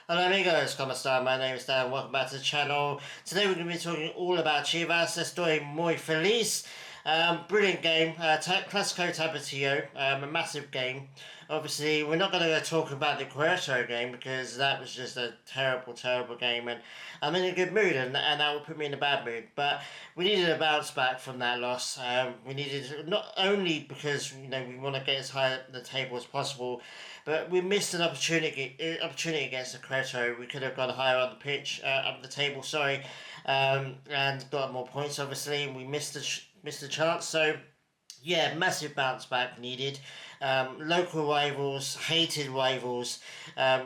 Hello amigos, ¿cómo está? My name is Dan, welcome back to the channel. Today we're going to be talking all about Chivas. Estoy muy feliz. Brilliant game, Clásico Tapatio, a massive game. Obviously, we're not going to talk about the Querétaro game because that was just a terrible, terrible game, and I'm in a good mood, and that will put me in a bad mood. But we needed a bounce back from that loss. We needed not only because we want to get as high up the table as possible, but we missed an opportunity against the Querétaro. We could have gone higher on the pitch, up the table. Sorry, and got more points. Obviously, we missed the chance. So yeah, massive bounce back needed. Local rivals, hated rivals.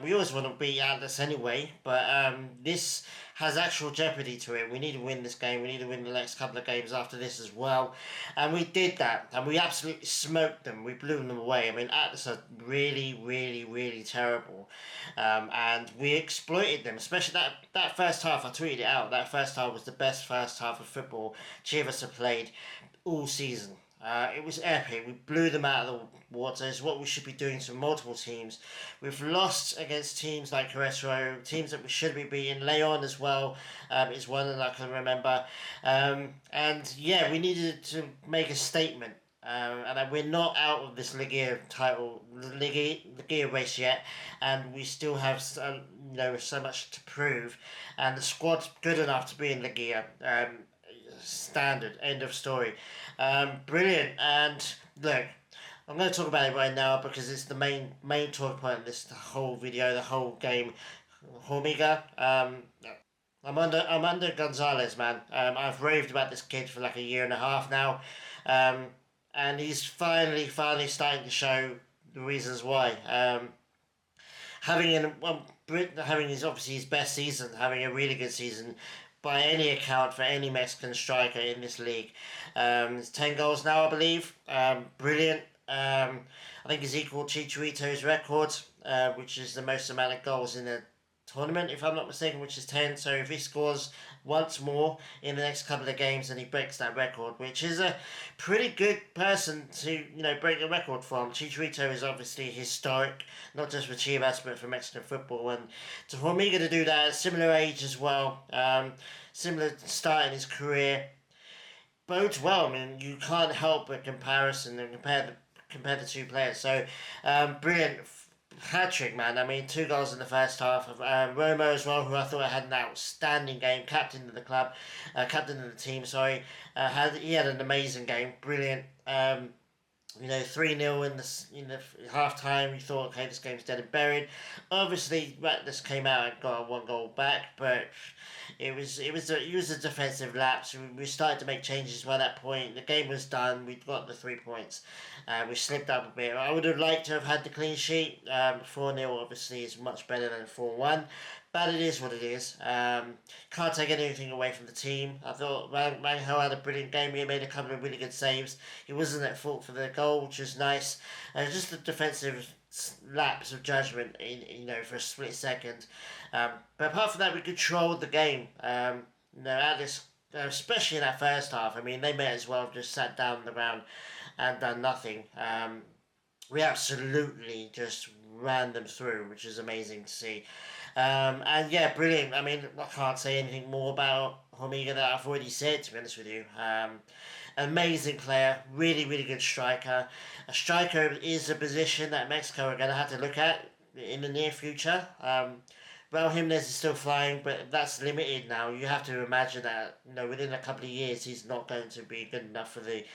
We always want to beat Atlas anyway, but this has actual jeopardy to it. We need to win this game. We need to win the next couple of games after this as well. And we did that, and we absolutely smoked them. We blew them away. I mean, Atlas are really, really, really terrible. And we exploited them, especially that first half. I tweeted it out. That first half was the best first half of football Chivas have played all season. It was epic. We blew them out of the water. It's what we should be doing to multiple teams. We've lost against teams like Querétaro, teams that we should be beating. Leon as well is one that I can remember. And yeah, we needed to make a statement. And we're not out of this Liga title, Liga race yet, and we still have so much to prove, and the squad's good enough to be in Liga. Standard. End of story. Brilliant. And look, I'm going to talk about it right now because it's the main talk point of this whole video, the whole game. Hormiga. I'm under Gonzalez, man. I've raved about this kid for like a year and a half now, and he's finally starting to show the reasons why. Having his obviously his best season, having a really good season by any account for any Mexican striker in this league. It's 10 goals now, I believe. Brilliant. I think he's equal Chicharito's record, which is the most amount of goals in a tournament, if I'm not mistaken, which is 10. So if he scores once more in the next couple of games, then he breaks that record, which is a pretty good person to break a record from. Chicharito is obviously historic, not just for Chivas but for Mexican football, and to Hormiga to do that at a similar age as well, similar start in his career, bodes well. I mean, you can't help but comparison and compare the two players. So brilliant. Hattrick, man. I mean, 2 goals in the first half of Romo as well, who I thought had an outstanding game, captain of the club, captain of the team. Sorry, he had an amazing game, brilliant. 3-0 in the half time. You thought, okay, this game's dead and buried. Obviously, Rattlers came out and got a 1 goal back, but it was a defensive lapse. We started to make changes by that point. The game was done. We'd got the 3 points. We slipped up a bit. I would have liked to have had the clean sheet. 4-0 obviously is much better than 4-1. But it is what it is. Can't take anything away from the team. I thought Rangel had a brilliant game. He made a couple of really good saves. He wasn't at fault for the goal, which was nice. Just a defensive lapse of judgment for a split second. But apart from that, we controlled the game. Alice, especially in that first half. I mean, they may as well have just sat down on the ground and done nothing. We absolutely just ran them through, which is amazing to see. And yeah, brilliant. I mean, I can't say anything more about Hormiga that I've already said, to be honest with you. Amazing player, really, really good striker. A striker is a position that Mexico are going to have to look at in the near future. Raul Jimenez is still flying, but that's limited now. You have to imagine that within a couple of years he's not going to be good enough for the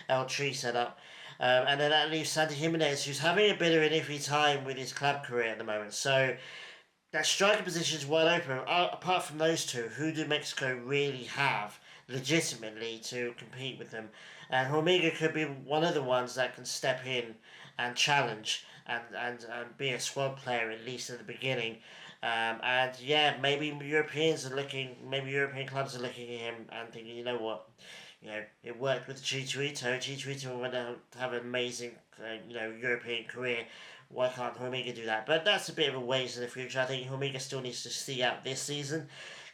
El Tri setup. And then that leaves Santi Jimenez, who's having a bit of an iffy time with his club career at the moment. So that striker position is wide open. Apart from those two, who do Mexico really have legitimately to compete with them? And Hormiga could be one of the ones that can step in and challenge and be a squad player at least at the beginning. And yeah, maybe European clubs are looking at him and thinking, you know what, it worked with Chicharito. Chicharito went to have an amazing, European career. Why can't Hormiga do that? But that's a bit of a ways in the future. I think Hormiga still needs to see out this season.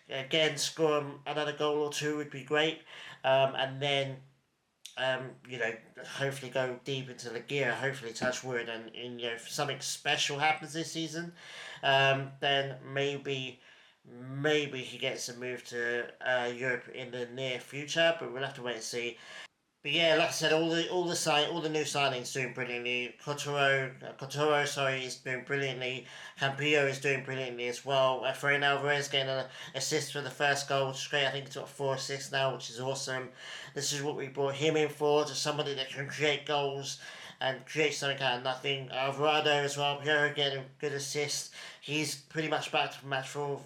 Again, score another goal or two would be great. And then you know, hopefully go deep into the gear, hopefully touch wood, and you know, if something special happens this season, then maybe he gets a move to Europe in the near future, but we'll have to wait and see. But yeah, like I said, all the new signings doing brilliantly. Cotoro, sorry, is doing brilliantly. Campillo is doing brilliantly as well. Efrain Alvarez getting an assist for the first goal, which is great. I think he's got 4 assists now, which is awesome. This is what we brought him in for, just somebody that can create goals and create something out of nothing. Alvarado as well, Piero getting a good assist. He's pretty much back to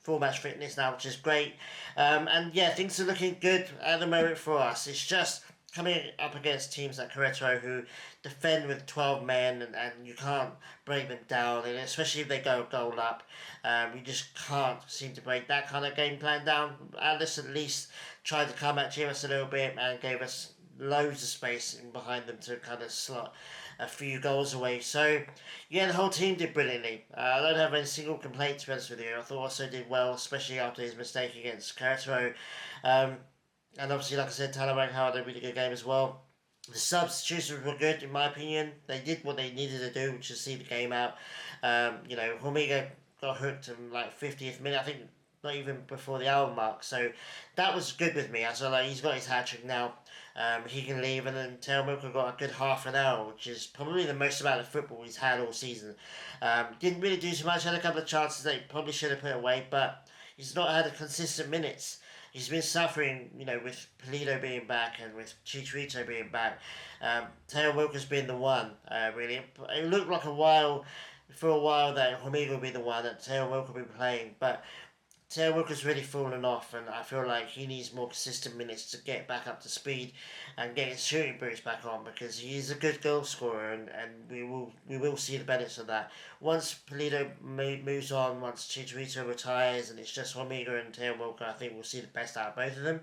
full match fitness now, which is great. And yeah, things are looking good at the moment for us. It's just coming up against teams like Querétaro who defend with 12 men, and you can't break them down, and especially if they go goal up, you just can't seem to break that kind of game plan down. Alice at least tried to come at us a little bit and gave us loads of space in behind them to kind of slot a few goals away. So, yeah, the whole team did brilliantly. I don't have any single complaint, to be honest with you. I thought also did well, especially after his mistake against Querétaro. Um, and obviously, like I said, Talawang had a really good game as well. The substitutions were good, in my opinion. They did what they needed to do, which is see the game out. You know, Hormiga got hooked in like 50th minute, I think not even before the hour mark. So that was good with me. I saw like he's got his hat trick now. He can leave, and then Taylor Milker got a good half an hour, which is probably the most amount of football he's had all season. Didn't really do too much. Had a couple of chances that he probably should have put away, but he's not had a consistent minutes. He's been suffering, you know, with Polito being back and with Chicharito being back. Taylor Wilker's been the one, really. It looked like for a while that Hormiga would be the one that Taylor Wilker would be playing, but Taylor Wilker's really fallen off, and I feel like he needs more consistent minutes to get back up to speed and get his shooting boots back on, because he is a good goal scorer, and we will see the benefits of that. Once Polito moves on, once Chicharito retires, and it's just Hormiga and Taylor Wilker, I think we'll see the best out of both of them.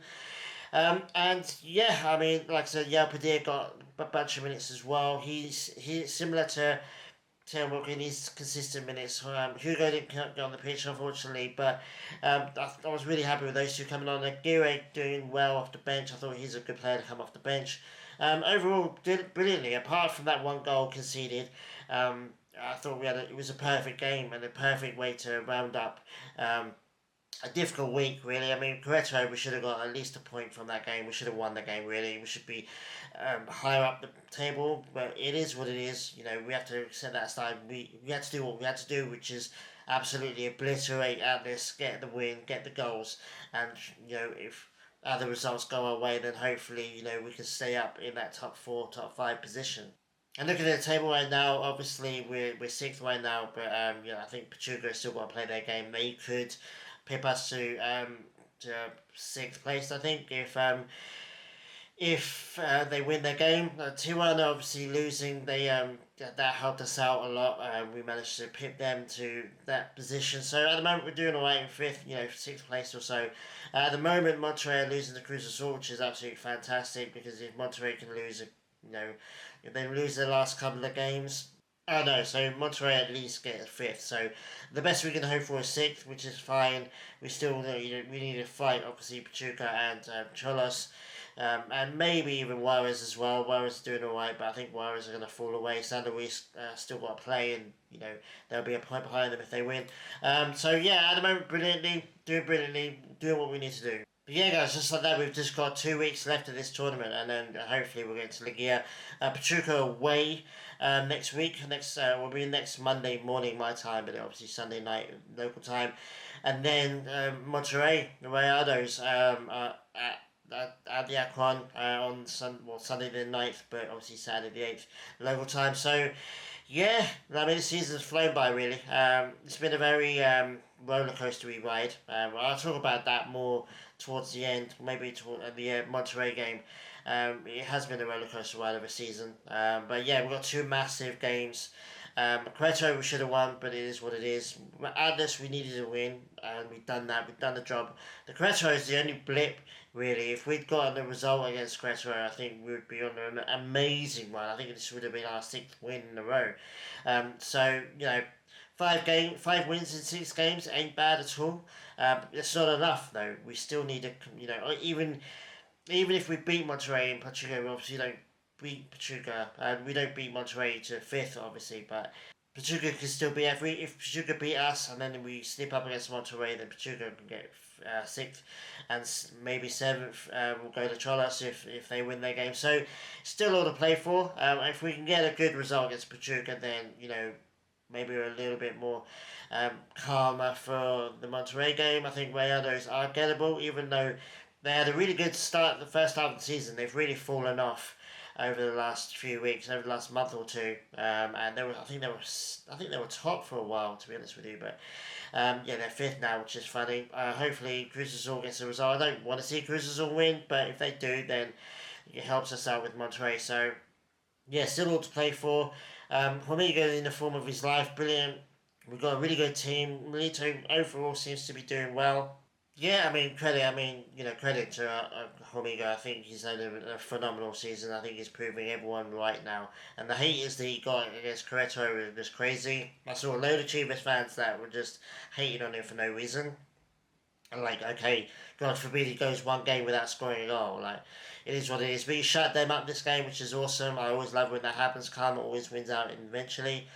And yeah, I mean, like I said, Yao Padilla got a bunch of minutes as well. He's similar to Taylor Walker needs consistent minutes. Hugo didn't get on the pitch, unfortunately, but I was really happy with those two coming on. Aguirre doing well off the bench. I thought he's a good player to come off the bench. Overall, did brilliantly. Apart from that one goal conceded, I thought it was a perfect game and a perfect way to round up a difficult week, really. I mean, Querétaro, we should have got at least a point from that game. We should have won the game, really. We should be higher up the table, but it is what it is. You know, we have to set that aside. We had to do what we had to do, which is absolutely obliterate Atlas, get the win, get the goals, and, you know, if other results go our way, then hopefully, you know, we can stay up in that top 4, top 5 position. And looking at the table right now, obviously we're sixth right now, but you know, I think Pachuca still got to play their game. They could pip us to sixth place, I think, if they win their game. 2-1 obviously losing, that helped us out a lot. We managed to pip them to that position. So at the moment we're doing alright in fifth, you know, sixth place or so. At the moment Monterrey are losing to Cruz Azul, which is absolutely fantastic, because if Monterrey can lose, you know, if they lose their last couple of games. Oh no, so Monterrey at least get fifth. So the best we can hope for is sixth, which is fine. We still, you know, we need to fight obviously Pachuca and Cholos, and maybe even Juarez as well. Juarez is doing alright, but I think Juarez are going to fall away. San Luis still got to play, and you know they'll be a point behind them if they win. So yeah, at the moment, brilliantly, doing what we need to do. But yeah, guys, just like that, we've just got 2 weeks left of this tournament, and then hopefully we'll get to Ligia. Pachuca away next week. Will be next Monday morning my time, but obviously Sunday night local time, and then Monterrey, the Rayados, at the Akron on Sunday the 9th, but obviously Saturday the 8th local time. So yeah, I mean, the season's flown by, really. It's been a very roller coastery ride. I'll talk about that more towards the end, maybe toward the Monterrey game. It has been a roller coaster ride of a season. But yeah, we've got 2 massive games. Querétaro we should have won, but it is what it is. Atlas we needed to win, and we've done that. We've done the job. The Querétaro is the only blip, really. If we'd gotten the result against Querétaro, I think we would be on an amazing run. I think this would have been our 6th win in a row. So you know, 5 wins in 6 games ain't bad at all. It's not enough though. We still need to, you know, even even if we beat Monterrey and Pachuca, we obviously don't beat Pachuca, and we don't beat Monterrey to fifth, obviously, but Pachuca can still be if Pachuca beat us and then we slip up against Monterrey, then Pachuca can get sixth and maybe seventh. Will go to Cholas if they win their game. So still all to play for. If we can get a good result against Pachuca, then maybe we're a little bit more calmer for the Monterrey game. I think Rayados are gettable, even though they had a really good start the first half of the season. They've really fallen off over the last few weeks, over the last month or two, and I think they were top for a while, to be honest with you. But yeah, they're fifth now, which is funny. Hopefully, Cruz Azul gets a result. I don't want to see Cruz Azul win, but if they do, then it helps us out with Monterrey. So yeah, still all to play for. Hormiga in the form of his life, brilliant. We've got a really good team. Milito overall seems to be doing well. Yeah, I mean credit. Credit to Hormiga. I think he's had a phenomenal season. I think he's proving everyone right now. And the haters that he got against Querétaro was just crazy. I saw a load of Chivas fans that were just hating on him for no reason. And like, okay, God forbid he goes one game without scoring a goal. Like, it is what it is. But he shut them up this game, which is awesome. I always love when that happens. Karma always wins out eventually.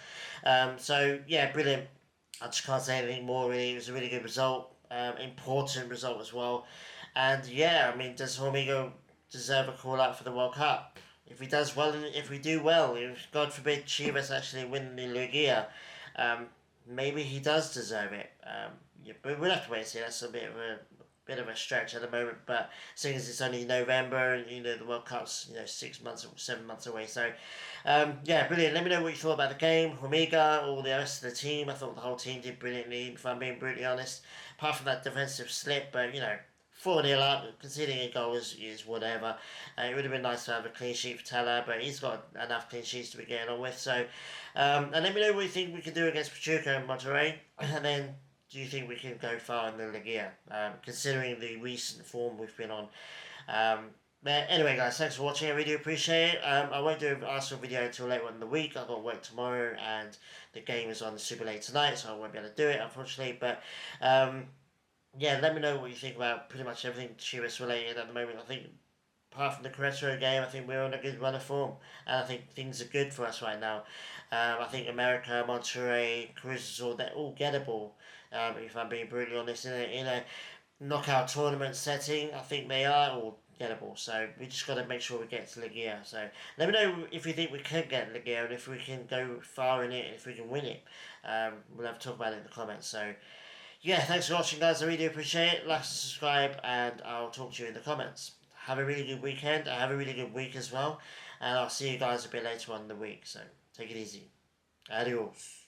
So yeah, brilliant. I just can't say anything more. Really, it was a really good result. Important result as well. And yeah, I mean, does Hormigo deserve a call out for the World Cup? If he does well, if we do well, if God forbid Chivas actually win the Liga, maybe he does deserve it. Yeah, but we'll have to wait and see. That's a bit of a stretch at the moment, but seeing as it's only November and the World Cup's 6 months or 7 months away, so yeah, brilliant. Let me know what you thought about the game, Hormiga, all the rest of the team. I thought the whole team did brilliantly, if I'm being brutally honest. Apart from that defensive slip, but 4-0 up, conceding a goal is whatever. It would have been nice to have a clean sheet for Teller, but he's got enough clean sheets to be getting on with. So, and let me know what you think we can do against Pachuca and Monterrey, and then do you think we can go far in the Liga, considering the recent form we've been on? But anyway, guys, thanks for watching. I really appreciate it. I won't do an Arsenal video until later on in the week. I've got work tomorrow, and the game is on super late tonight, so I won't be able to do it, unfortunately. But yeah, let me know what you think about pretty much everything Chivas related at the moment. I think, apart from the Querétaro game, I think we're on a good run of form, and I think things are good for us right now. I think America, Monterrey, Cruz Azul, they're all gettable. If I'm being brutally honest, in a knockout tournament setting, I think they are all gettable. So we just got to make sure we get to Liga. So let me know if you think we can get Liga and if we can go far in it, and if we can win it. We'll have to talk about it in the comments. So yeah, thanks for watching, guys. I really appreciate it. Like, subscribe, and I'll talk to you in the comments. Have a really good weekend. Have a really good week as well. And I'll see you guys a bit later on in the week. So take it easy. Adios.